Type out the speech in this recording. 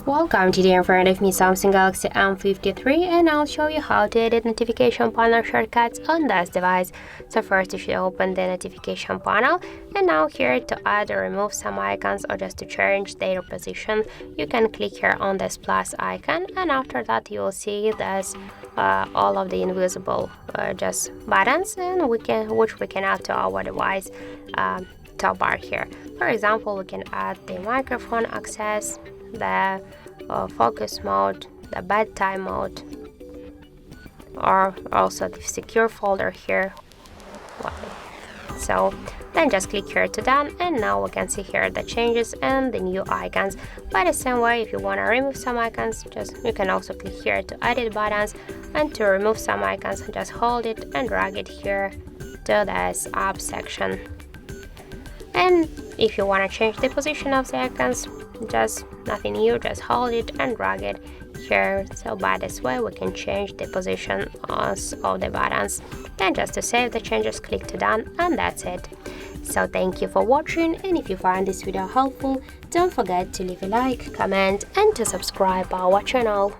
Welcome, today in front of me Samsung Galaxy M53, and I'll show you how to edit notification panel shortcuts on this device. So first you should open the notification panel, and now here to add or remove some icons or just to change their position, you can click here on this plus icon, and after that you will see this all of the invisible just buttons, and which we can add to our device top bar here. For example, we can add the microphone access, the focus mode, the bedtime mode, or also the secure folder here. So then just click here to done, and now we can see here the changes and the new icons. By the same way, if you want to remove some icons, you can also click here to edit buttons, and to remove some icons just hold it and drag it here to this up section. And if you want to change the position of the icons, just nothing new, just hold it and drag it here. So by this way we can change the position of the buttons. Then just to save the changes, click to done, and that's it. So thank you for watching, and if you find this video helpful, don't forget to leave a like, comment and to subscribe our channel.